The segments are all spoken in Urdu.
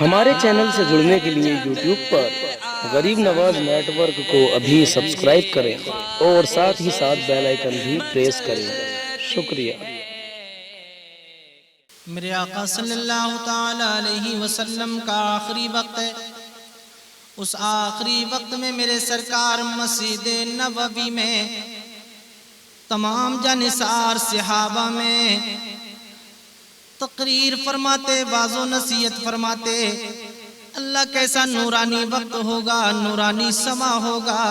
ہمارے چینل سے جڑنے کے لیے یوٹیوب پر غریب نواز نیٹ ورک کو ابھی سبسکرائب کریں اور ساتھ ہی ساتھ بیل آئیکن بھی پریس کریں۔ شکریہ۔ میرے آقا صلی اللہ تعالی علیہ وسلم کا آخری وقت ہے۔ اس آخری وقت میں میرے سرکار مسجد نبوی میں تمام جانثار صحابہ میں تقریر فرماتے، واعظ و نصیحت فرماتے۔ اللہ کیسا نورانی وقت ہوگا، نورانی سما ہوگا،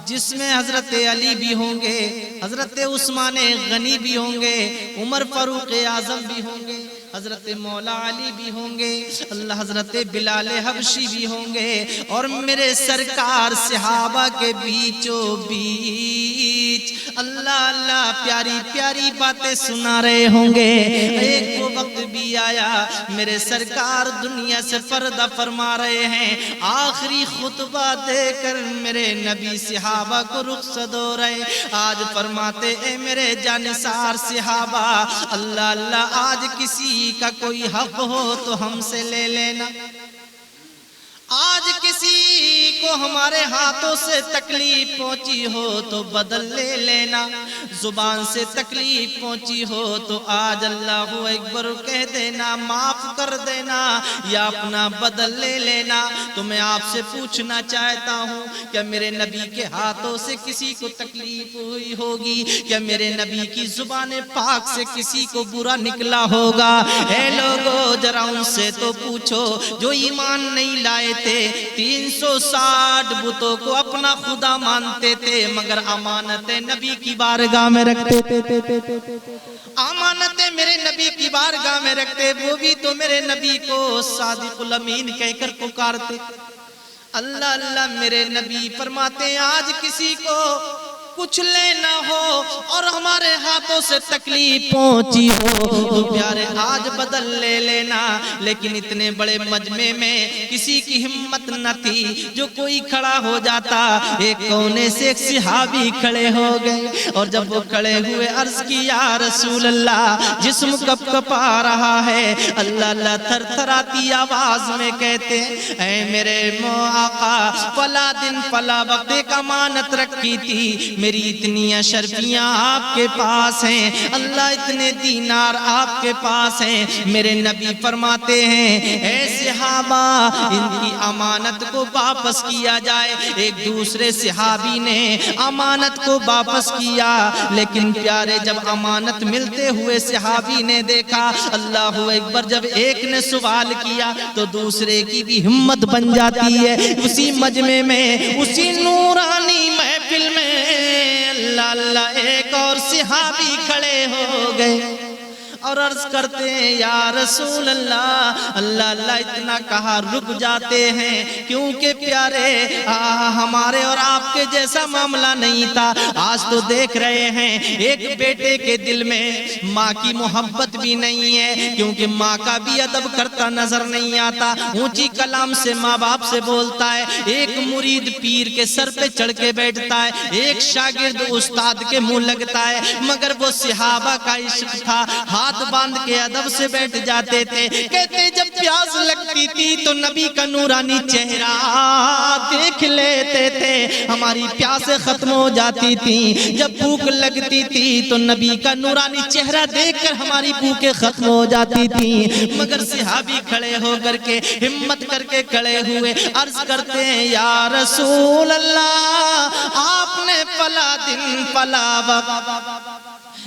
جس میں حضرت علی بھی ہوں گے، حضرت عثمان غنی بھی ہوں گے، عمر فاروق اعظم بھی ہوں گے، حضرت مولا علی بھی ہوں گے، اللہ حضرت بلال حبشی بھی ہوں گے، اور میرے سرکار صحابہ کے بیچوں بیچ اللہ اللہ پیاری پیاری باتیں سنا رہے ہوں گے۔ ایک وہ وقت بھی آیا میرے سرکار دنیا سے پردہ فرما رہے ہیں، آخری خطبہ دے کر میرے نبی صحابہ کو رخصت ہو رہے۔ آج فرماتے اے میرے جانثار صحابہ، اللہ اللہ آج کسی کا کوئی حق ہو تو ہم سے لے لینا، آج کسی کو ہمارے ہاتھوں سے تکلیف پہنچی ہو تو بدل لے لینا، زبان سے تکلیف پہنچی ہو تو آج اللہ اکبر کہہ دینا، معاف کر دینا یا اپنا بدل لے لینا۔ تو میں آپ سے پوچھنا چاہتا ہوں، کیا میرے نبی کے ہاتھوں سے کسی کو تکلیف ہوئی ہوگی؟ کیا میرے نبی کی زبان پاک سے کسی کو برا نکلا ہوگا؟ اے لوگو ذرا ان سے تو پوچھو جو ایمان نہیں لائے تھے، 360 بتوں کو اپنا خدا مانتے تھے، مگر امانت نبی کی بارگاہ میں رکھتے تھے، امانت میرے نبی کی بارگاہ میں رکھتے، وہ بھی تو میرے نبی کو صادق الامین کہہ کر پکارتے۔ اللہ اللہ میرے نبی فرماتے ہیں آج کسی کو کچھ لینا ہو اور ہمارے ہاتھوں سے تکلیف پہنچی ہو تو پیارے آج بدل لے لینا۔ لیکن اتنے بڑے مجمع میں کسی کی ہمت نہ تھی جو کوئی کھڑا ہو جاتا، ایک کونے سے ایک صحابی کھڑے ہو گئے، اور جب وہ کھڑے ہوئے عرض کی یا رسول اللہ، جسم کپ کپا رہا ہے، اللہ اللہ تھر تھراتی آواز میں کہتے اے میرے آقا، فلا دن فلا وقت ایک امانت رکھی تھی، میری اتنی اشرفیاں آپ کے پاس ہیں، اللہ اتنے دینار آپ کے پاس ہیں۔ میرے نبی فرماتے ہیں اے صحابہ ان کی امانت کو واپس کیا جائے۔ ایک دوسرے صحابی نے امانت کو واپس کیا، لیکن پیارے جب امانت ملتے ہوئے صحابی نے دیکھا، اللہ اکبر، جب ایک نے سوال کیا تو دوسرے کی بھی ہمت بن جاتی ہے۔ اسی مجمع میں، اسی نورانی محفل میں اللہ اللہ ایک اور صحابی کھڑے ہو گئے اور عرض کرتے ہیں یا رسول اللہ، اللہ اللہ اتنا کہا رک جاتے ہیں، کیونکہ پیارے ہمارے اور آپ کے جیسا معاملہ نہیں تھا۔ آج تو دیکھ رہے ہیں ایک بیٹے کے دل میں ماں کی محبت بھی نہیں ہے، کیونکہ ماں کا بھی ادب کرتا نظر نہیں آتا، اونچی کلام سے ماں باپ سے بولتا ہے، ایک مرید پیر کے سر پہ چڑھ کے بیٹھتا ہے، ایک شاگرد استاد کے منہ لگتا ہے، مگر وہ صحابہ کا عشق تھا، ہاتھ باندھ کے ادب سے بیٹھ جاتے تھے۔ کہتے جب پیاس لگتی تھی تو نبی کا نورانی چہرہ دیکھ لیتے تھے، ہماری پیاسیں ختم ہو جاتی تھی۔ جب بھوک لگتی تھی تو نبی کا نورانی چہرہ دیکھ کر ہماری بھوکیں ختم ہو جاتی تھی۔ مگر صحابی کھڑے ہو کر کے ہمت کر کے کھڑے ہوئے، عرض کرتے ہیں یا رسول اللہ، آپ نے فلا دن فلا وقت،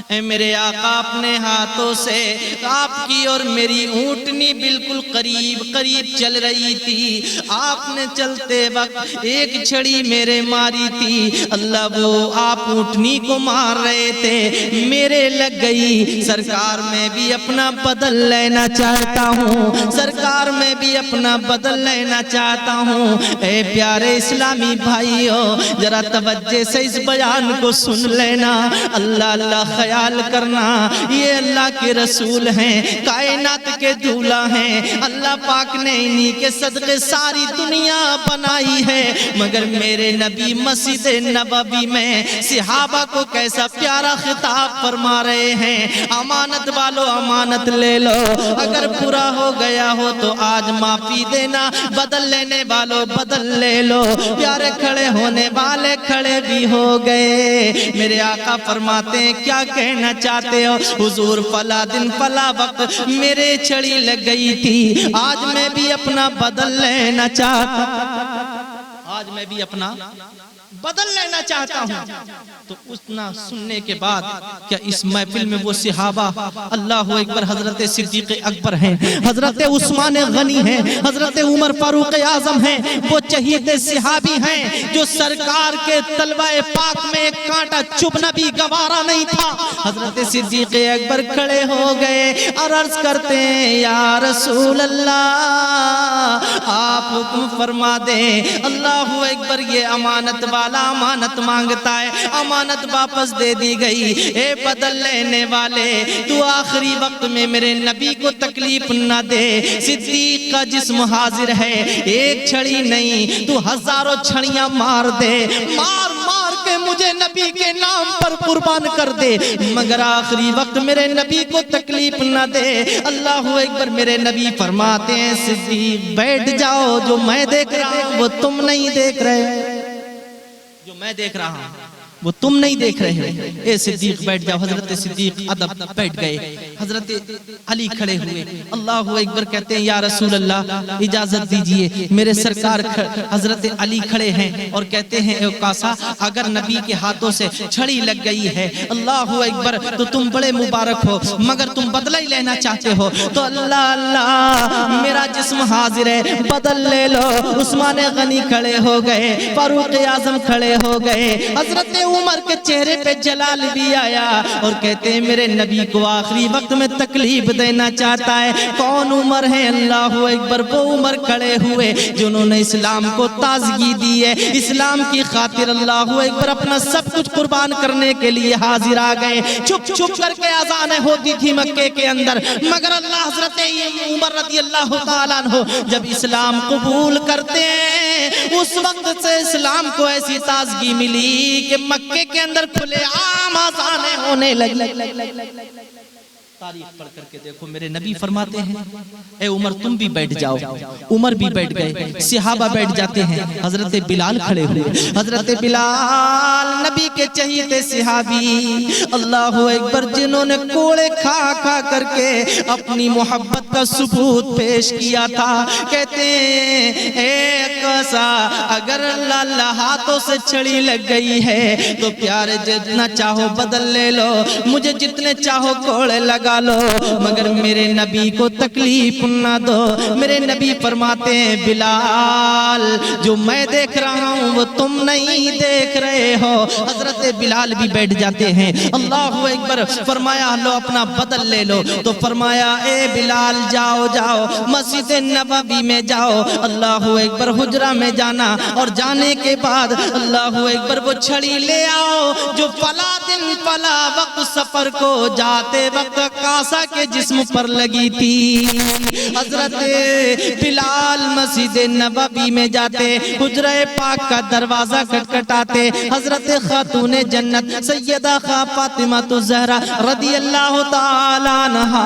اے میرے آقا اپنے ہاتھوں سے آپ کی اور میری اونٹنی بالکل قریب قریب چل رہی تھی، آپ نے چلتے وقت ایک چھڑی میرے ماری تھی، اللہ وہ آپ اونٹنی کو مار رہے تھے، میرے لگ گئی، سرکار میں بھی اپنا بدل لینا چاہتا ہوں، سرکار میں بھی اپنا بدل لینا چاہتا ہوں۔ اے پیارے اسلامی بھائیو ذرا توجہ سے اس بیان کو سن لینا، اللہ اللہ خیر خیال کرنا، یہ اللہ کے رسول ہیں، کائنات کے دولہ ہیں، اللہ پاک نے انہی کے صدقے ساری دنیا بنائی ہے۔ مگر میرے نبی مسجد نبوی میں صحابہ کو کیسا پیارا خطاب فرما رہے ہیں، امانت والو امانت لے لو، اگر برا ہو گیا ہو تو آج معافی دینا، بدل لینے والو بدل لے لو۔ پیارے کھڑے ہونے والے کھڑے بھی ہو گئے۔ میرے آقا فرماتے ہیں کیا کہنا چاہتے ہو حضور؟ فلا دن فلا وقت میرے چھڑی لگ گئی تھی، آج میں بھی اپنا بدل لینا چاہتا، آج میں بھی اپنا بدل لینا چاہتا ہوں۔ تو اتنا سننے کے بعد کیا اس محفل میں وہ صحابہ، اللہ اکبر، حضرت صدیق اکبر ہیں، حضرت عثمان غنی ہیں، حضرت عمر فاروق اعظم ہیں، وہ چہیتے صحابی ہیں جو سرکار کے طلبہ پاک میں ایک کانٹا چبھنا بھی گوارا نہیں تھا۔ حضرت صدیق اکبر کھڑے ہو گئے اور عرض کرتے ہیں یا رسول اللہ آپ حکم فرما دیں۔ اللہ اکبر، یہ امانت والا امانت مانگتا ہے، امانت واپس دے دی گئی۔ اے بدل لینے والے، تو آخری وقت میں میرے نبی کو تکلیف نہ دے۔ صدیق کا جسم حاضر ہے، ایک چھڑی نہیں تو ہزاروں چھڑیاں مار دے، مار مار کے مجھے نبی کے نام پر قربان کر دے، مگر آخری وقت میرے نبی کو تکلیف نہ دے۔ اللہ اکبر، میرے نبی فرماتے ہیں صدیق بیٹھ جاؤ، جو میں دیکھ رہا ہوں وہ تم نہیں دیکھ رہے، جو میں دیکھ رہا ہوں وہ تم نہیں دیکھ رہے، اے صدیق بیٹھ جاؤ۔ حضرت صدیق ادب بیٹھ گئے، حضرت علی کھڑے ہوئے، اللہ اکبر، کہتے ہیں یا رسول اللہ اجازت دیجئے، میرے سرکار حضرت علی کھڑے ہیں اور کہتے ہیں اے قاسا، اگر نبی کے ہاتھوں سے چھڑی لگ گئی ہے اللہ اکبر تو تم بڑے مبارک ہو، مگر تم بدلہ ہی لینا چاہتے ہو تو اللہ اللہ میرا جسم حاضر ہے، بدل لے لو۔ عثمان غنی کھڑے ہو گئے، فاروق اعظم کھڑے ہو گئے، حضرت عمر کے چہرے پہ جلال بھی آیا اور کہتے ہیں میرے نبی کو آخری وقت میں تکلیف دینا چاہتا ہے۔ کون عمر ہے؟ اللہ اکبر، وہ عمر کھڑے ہوئے جنہوں نے اسلام کو تازگی دی ہے، اسلام کی خاطر اللہ اکبر اپنا سب کچھ قربان کرنے کے لیے حاضر آ گئے۔ چھپ چھپ کر کے اذانیں ہوتی تھی مکے کے اندر، مگر اللہ حضرت عمر رضی اللہ تعالیٰ عنہ جب اسلام قبول کرتے ہیں اس وقت سے اسلام کو ایسی تازگی ملی کہ مکے کے اندر کھلے عام آزانے ہونے لگے۔ تاریخ پڑھ کر کے دیکھو، میرے نبی فرماتے ہیں اے عمر تم بھی بیٹھ جاؤ، عمر بھی بیٹھ گئے، صحابہ بیٹھ جاتے ہیں، حضرت بلال کھڑے ہوئے، حضرت بلال نبی کے چہیتے صحابی اللہ اکبر جنہوں نے کوڑے کھا کھا کر کے اپنی محبت کا ثبوت پیش کیا تھا، کہتے ہیں اے قاسا اگر اللہ ہاتھوں سے چھڑی لگ گئی ہے تو پیارے جتنا چاہو بدل لے لو، مجھے جتنے چاہو کوڑے لگا لو، مگر میرے نبی کو تکلیف نہ دو۔ میرے نبی فرماتے ہیں بلال جو میں دیکھ رہا ہوں وہ تم نہیں دیکھ رہے ہو۔ حضرت بلال بھی بیٹھ جاتے ہیں، اللہ اکبر، فرمایا لو اپنا بدل لے لو، تو فرمایا اے بلال جاؤ جاؤ مسجد نبوی میں جاؤ، اللہ اکبر حجرہ میں جانا، اور جانے کے بعد اللہ اکبر وہ چھڑی لے آؤ جو فلا دن فلا وقت سفر کو جاتے وقت قاسا کے جسم پر لگی تھی۔ حضرت بلال مسجد نبوی میں جاتے، حجرہ پاک کا دروازہ کھٹکھٹاتے، حضرت خاتون جنت سیدہ فاطمہ الزہرا رضی اللہ تعالی عنہا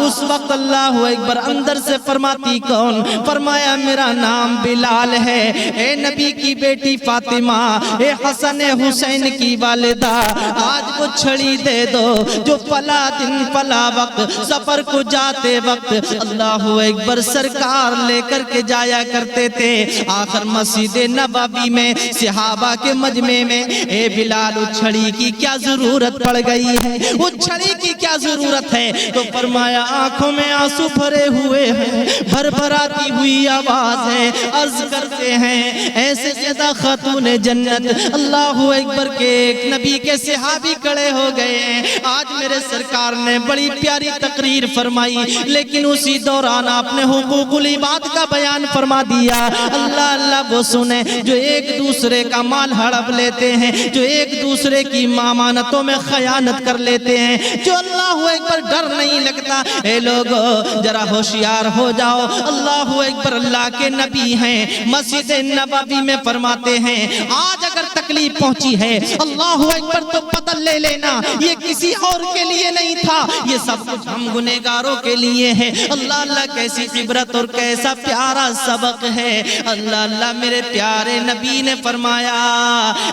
اس وقت اللہ اکبر اندر سے فرماتی کون؟ فرمایا میرا نام بلال ہے، اے نبی کی بیٹی فاطمہ، اے حسن حسین کی والدہ، آج وہ چھڑی دے دو جو فلا دن فلا وقت سفر کو جاتے وقت اللہ اکبر سرکار لے کر کے جایا کرتے تھے۔ آخر مسجد نبوی میں صحابہ کے مجمع میں اے بلال اس چھڑی کی کیا ضرورت پڑ گئی ہے، اس چھڑی کی کیا ضرورت ہے؟ تو فرمایا آنکھوں میں آنسو بھرے ہوئے ہیں، بھر بھراتی ہوئی آواز ہے، عرض کرتے ہیں ایسے سیدہ خاتون جنت اللہ اکبر کے ایک نبی کے صحابی کھڑے ہو گئے ہیں، آج میرے سرکار نے بڑی پیاری تقریر فرمائی، لیکن اسی دوران آپ نے حقوق العباد کا بیان فرما دیا۔ اللہ اللہ وہ سنیں جو ایک دوسرے کا مال ہڑپ لیتے ہیں، جو ایک دوسرے کی امانتوں میں خیانت کر لیتے ہیں، جو اللہ اکبر ڈر نہیں لگتا۔ اے لوگو ذرا ہوشیار ہو جاؤ، اللہ اکبر، اللہ کے نبی ہیں، مسجد نبوی میں فرماتے ہیں آج اگر تکلیف پہنچی ہے اللہ اکبر تو پتہ لے لینا یہ کسی اور کے لیے نہیں تھا، یہ سب کچھ ہم گنہگاروں کے لیے ہے۔ اللہ اللہ کیسی عبرت اور کیسا پیارا سبق ہے۔ اللہ اللہ میرے پیارے نبی نے فرمایا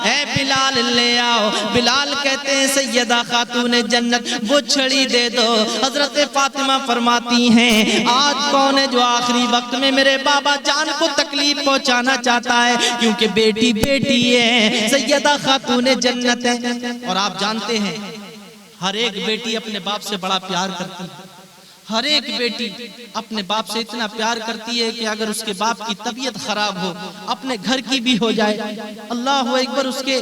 اے بلال لے آؤ۔ بلال کہتے ہیں سیدہ خاتون جنت وہ چھڑی دے دو۔ حضرت فاطمہ فرماتی ہیں آج کون ہے جو آخری وقت میں میرے بابا جان کو تکلیف پہنچانا چاہتا ہے، کیونکہ بیٹی بیٹی ہے، سیدہ خاتون جنت ہے۔ اور آپ جانتے ہیں ہر ایک بیٹی اپنے باپ سے بڑا پیار کرتی ہے، ہر ایک بیٹی اپنے باپ سے اتنا پیار کرتی ہے کہ اگر اس کے باپ کی طبیعت خراب ہو، اپنے گھر کی بھی ہو جائے، اللہ اکبر، اس کے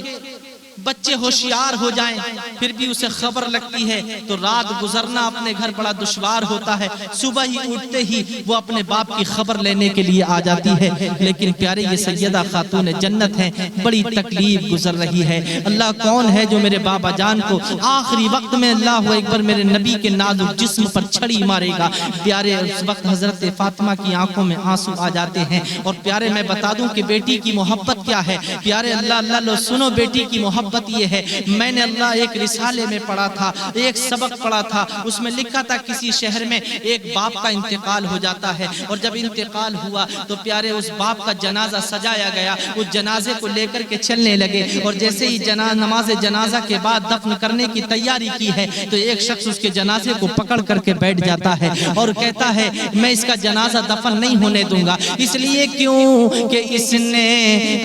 بچے ہوشیار ہو جائیں پھر بھی اسے خبر لگتی ہے تو رات گزرنا اپنے گھر بڑا دشوار ہوتا ہے، صبح ہی اٹھتے ہی وہ اپنے باپ کی خبر لینے کے لیے آ جاتی ہے۔ لیکن پیارے یہ سیدہ خاتون جنت ہیں، بڑی تکلیف گزر رہی ہے۔ اللہ کون ہے جو میرے بابا جان کو آخری وقت میں اللہ اکبر میرے نبی کے نازک جسم پر چھڑی مارے گا؟ پیارے اس وقت حضرت فاطمہ کی آنکھوں میں آنسو آ جاتے ہیں۔ اور پیارے میں بتا دوں کہ بیٹی کی محبت کیا ہے۔ پیارے اللہ اللہ لو سنو، بیٹی کی محبت یہ ہے، میں نے اللہ ایک رسالے میں پڑھا تھا، ایک سبق پڑھا تھا، اس میں لکھا تھا کسی شہر میں ایک باپ کا انتقال ہو جاتا ہے، اور جب انتقال ہوا تو پیارے اس باپ کا جنازہ سجایا گیا، اس جنازے کو لے کر کے چلنے لگے، اور جیسے ہی نماز جنازہ کے بعد دفن کرنے کی تیاری کی ہے تو ایک شخص اس کے جنازے کو پکڑ کر کے بیٹھ جاتا ہے اور کہتا ہے میں اس کا جنازہ دفن نہیں ہونے دوں گا، اس لیے کیوں کہ اس نے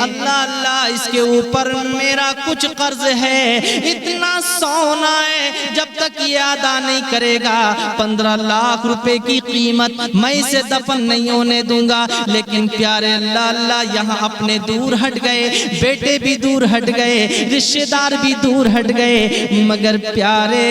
اللہ اللہ اس کے اوپر میرا کچھ قرض ہے، اتنا سونا ہے جب تک یہ ادا نہیں کرے گا 15 لاکھ روپے کی قیمت میں اسے دفن نہیں ہونے دوں گا۔ لیکن پیارے اللہ اللہ یہاں اپنے دور ہٹ گئے، بیٹے بھی دور ہٹ گئے، رشتہ دار بھی دور ہٹ گئے، مگر پیارے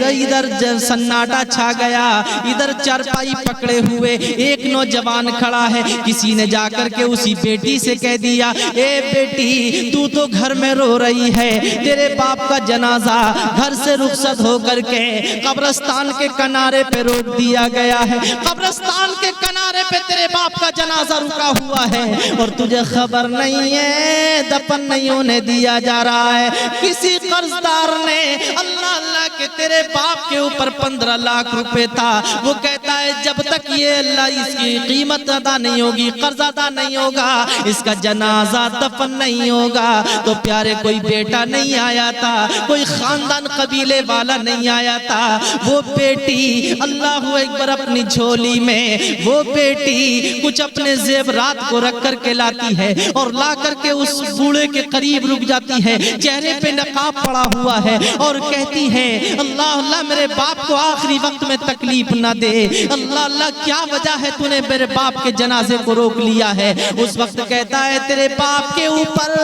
ادھر سناٹا چھا گیا، ادھر چارپائی پکڑے ہوئے ایک نوجوان کھڑا ہے۔ کسی نے جا کر کے اسی بیٹی سے کہہ دیا اے بیٹی تو گھر میں رو رہی ہے، تیرے باپ کا جنازہ گھر سے رخصت ہو کر کے قبرستان کے کنارے پہ روک دیا گیا ہے، قبرستان کے کنارے پہ تیرے باپ کا جنازہ رکا ہوا ہے اور تجھے خبر نہیں ہے، دفن نہیں ہونے دیا جا رہا ہے۔ کسی قرضدار نے اللہ اللہ کے تیرے باپ کے اوپر 15 لاکھ روپے تھا، وہ کہتا ہے جب تک یہ اللہ اس کی قیمت ادا نہیں ہوگی، قرض ادا نہیں ہوگا، اس کا جنازہ دفن نہیں ہوگا۔ تو پیارے کوئی بیٹا نہیں آیا تھا، کوئی خاندان قبیلے والا نہیں آیا تھا، وہ بیٹی اللہ اکبر اپنی جھولی میں وہ بیٹی کچھ اپنے زیورات کو رکھ کر کے لاتی ہے اور لا کر کے اس بوڑھے کے قریب رک جاتی ہے، چہرے پہ نقاب پڑا ہوا ہے اور کہتی ہے اللہ اللہ میرے باپ کو آخری وقت میں تکلیف نہ دے، اللہ اللہ کیا وجہ ہے تو نے میرے باپ کے جنازے کو روک لیا ہے؟ اس وقت کہتا ہے تیرے باپ کے اوپر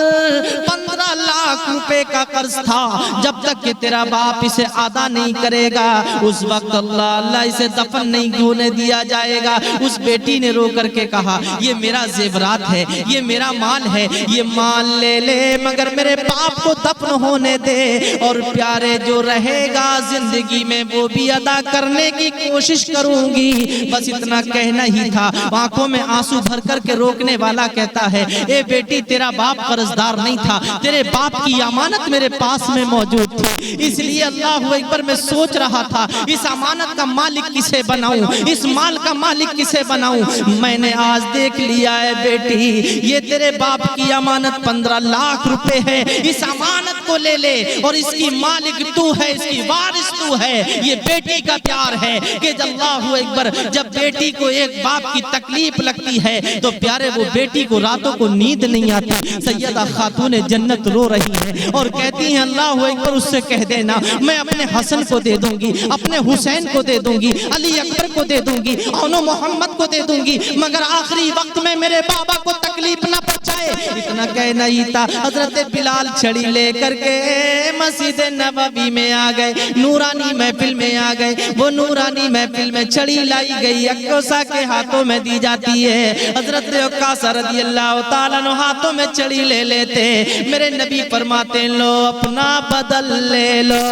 15 لاکھ روپے کا قرض تھا، جب تک کہ تیرا باپ اسے ادا نہیں کرے گا اس وقت اللہ اللہ اسے دفن نہیں ہونے دیا جائے گا۔ اس بیٹی نے رو کر کے کہا یہ میرا زیورات ہے، یہ میرا مال ہے، یہ مال لے لے مگر میرے باپ کو دفن ہونے دے، اور پیارے جو رہے گا زندگی میں وہ بھی ادا کرنے کی کوشش کروں گی۔ بس اتنا کہنا ہی تھا، آنکھوں میں آنسو بھر کر کے روکنے والا کہتا ہے اے بیٹی تیرا باپ قرضدار نہیں تھا، تیرے باپ کی امانت میرے پاس میں موجود تھی، اس لیے اللہ اکبر میں سوچ رہا تھا اس امانت کا مالک کسے بناؤں، اس مال کا مالک کسے بناؤں۔ میں نے آج دیکھ لیا ہے بیٹی یہ تیرے باپ کی امانت 15 لاکھ روپے ہے، اس امانت کو لے لے اور اس کی مالک تو ہے، اس کی وارث تو ہے۔ یہ بیٹی کا پیار ہے کہ اللہ اکبر جب بیٹی کو ایک باپ کی تکلیف لگتی ہے تو پیارے وہ بیٹی کو راتوں کو نیند نہیں آتی۔ سیدہ خاتون جنت رو رہی ہے اور کہتی ہیں اللہ اکبر اس سے کہہ دینا میں اپنے حسن کو دے دوں گی, اپنے حسین کو دے دوں گی, علی اکبر کو دے دوں گی, اونو محمد کو دے دوں گی, مگر آخری وقت میں میرے بابا کو تکلیف نہ پہنچائے. اتنا کہنا ہی تھا, حضرت بلال چھڑی لے کر کے مسجد نبوی میں آ گئے, نورانی محفل میں آ گئے. وہ نورانی محفل میں چھڑی لائی گئی, عکاسہ کے ہاتھوں میں دی جاتی ہے. حضرت عکاسہ رضی اللہ تعالیٰ عنہ ہاتھوں میں چھڑی لے لیتے. میرے نبی فرماتے لو اپنا بدل لے لو,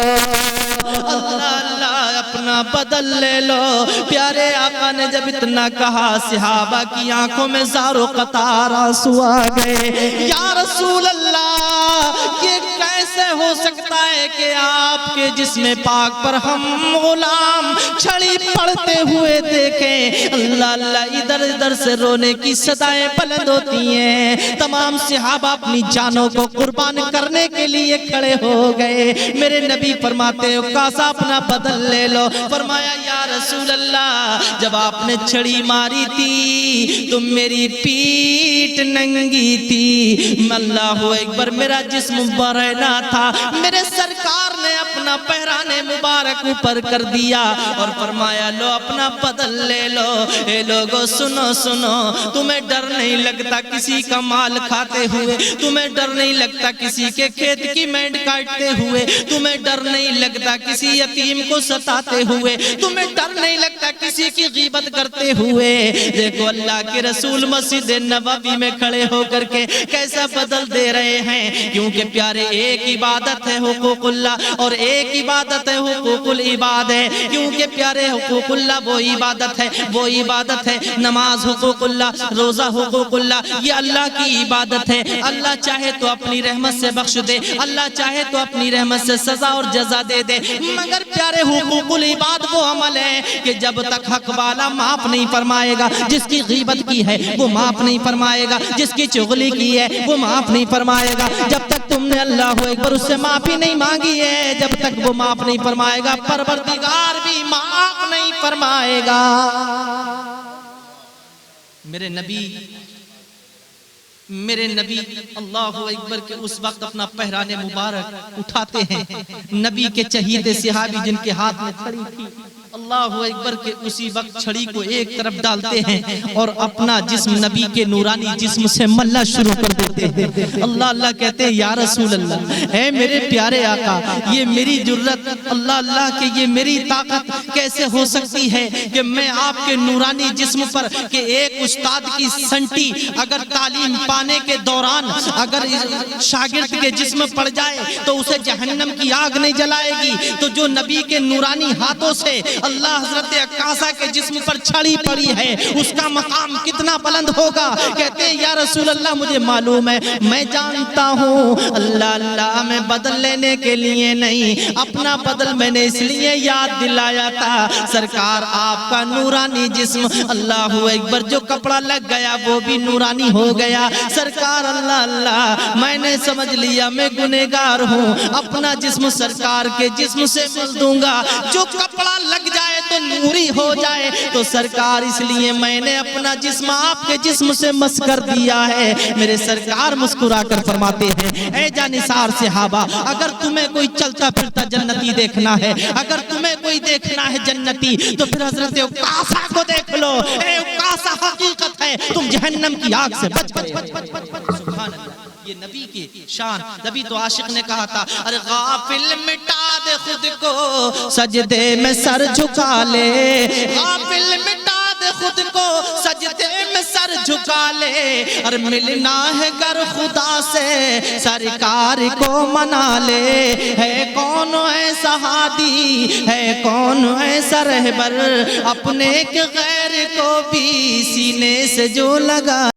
اللہ اللہ اپنا بدل لے لو. پیارے آقا نے جب اتنا کہا, صحابہ کی آنکھوں میں زار و قطار آنسو آ گئے. یا رسول اللہ, یہ کیسے ہو سکتا ہے کہ آپ کے جسم پاک پر ہم غلام چھڑی پڑتے ہوئے دیکھیں. اللہ اللہ, ادھر ادھر سے رونے کی صدائیں بلند ہوتی ہیں. تمام صحابہ اپنی جانوں کو قربان کرنے کے لیے کھڑے ہو گئے. میرے نبی فرماتے عکاسہ اپنا بدل لے لو. فرمایا یا رسول اللہ, جب آپ نے چھڑی ماری تھی تو میری پیٹ ننگی تھی, اللہ اکبر, میرا جسم برہنہ تھا. میرے سرکار نے اپنا پہرانے مبارک اوپر کر دیا اور فرمایا لو اپنا بدل لے لو. اے لوگو سنو سنو, تمہیں ڈر نہیں لگتا کسی کا مال کھاتے ہوئے, تمہیں ڈر نہیں لگتا کسی کے کھیت کی مینڈ کاٹتے ہوئے, تمہیں ڈر نہیں لگتا کسی یتیم کو ستاتے ہوئے, تمہیں ڈر نہیں لگتا کسی کی غیبت کرتے ہوئے. دیکھو اللہ کے رسول مسجد نبوی میں کھڑے ہو کر کے کیسا بدل دے رہے ہیں. کیونکہ پیارے ایک عبادت ہے حقوق اللہ اور ایک عبادت ہے حقوق العباد ہے. کیونکہ پیارے حقوق اللہ وہ عبادت ہے, وہ عبادت ہے نماز حقوق اللہ, روزہ حقوق اللہ, یہ اللہ کی عبادت ہے. اللہ چاہے تو اپنی رحمت سے بخش دے, اللہ چاہے تو اپنی رحمت سے سزا اور جزا دے دے. مگر پیارے حقوق العباد وہ عمل ہے کہ جب تک حق والا معاف نہیں فرمائے گا, جس کی غیبت کی ہے وہ معاف نہیں فرمائے گا, جس کی چغلی کی ہے وہ معاف نہیں فرمائے گا. جب تک تم نے اللہ اکبر اس سے معافی نہیں مانگی ہے, جب تک وہ معاف نہیں فرمائے گا, پروردگار بھی معاف نہیں فرمائے گا. میرے نبی اللہ اکبر کے اس وقت اپنا پہرانے مبارک اٹھاتے ہیں. نبی کے چہیتے صحابی جن کے ہاتھ میں چھڑی تھی, اللہ اکبر کے اسی وقت چھڑی کو ایک طرف ڈالتے ہیں اور اپنا جسم نبی کے نورانی جسم سے ملنا شروع کر دیتے ہیں. اللہ اللہ کہتے ہیں یا رسول اللہ, اے میرے پیارے آقا, یہ میری جرت, اللہ اللہ کہ یہ میری طاقت کیسے ہو سکتی ہے کہ میں آپ کے نورانی جسم پر, کہ ایک استاد کی سنٹی اگر تعلیم پانے کے دوران اگر شاگرد کے جسم پڑ جائے تو اسے جہنم کی آگ نہیں جلائے گی, تو جو نبی کے نورانی ہاتھوں سے اللہ حضرت عکاسہ کے جسم پر چھڑی پڑی ہے اس کا مقام کتنا بلند ہوگا. کہتے ہیں یا رسول اللہ مجھے معلوم ہے, میں جانتا ہوں. اللہ اللہ, میں بدل لینے کے لیے نہیں, اپنا بدل میں نے اس لیے یاد دلایا تھا. سرکار آپ کا نورانی جسم, اللہ اکبر, جو کپڑا لگ گیا وہ بھی نورانی ہو گیا. سرکار اللہ اللہ, میں نے سمجھ لیا میں گنہگار ہوں, اپنا جسم سرکار کے جسم سے مل دوں گا. جو کپڑا لگ جائے تو نوری ہو جائے, تو سرکار اس لیے میں نے اپنا جسم آپ کے جسم سے مس کر دیا ہے. میرے سرکار مسکرا کر فرماتے ہیں اے جانثار صحابہ, اگر تمہیں کوئی چلتا پھرتا جنتی دیکھنا ہے, اگر تمہیں کوئی دیکھنا ہے جنتی, تو پھر حضرت عکاسہ کو دیکھ لو. اے عکاسہ حقیقت ہے, تم جہنم کی آگ سے بچ گئے. سبحان اللہ, یہ نبی کی شان. نبی تو عاشق نے کہا تھا, ارے غافل مٹا دے خود کو سجدے میں سر جھکا لے, غافل مٹا دے خود کو سجدے میں سر جھکا لے, اور ملنا ہے گر خدا سے سرکار کو منا لے. ہے کون ایسا ہادی, ہے کون ایسا رہبر, اپنے کے غیر کو بھی سینے سے جو لگا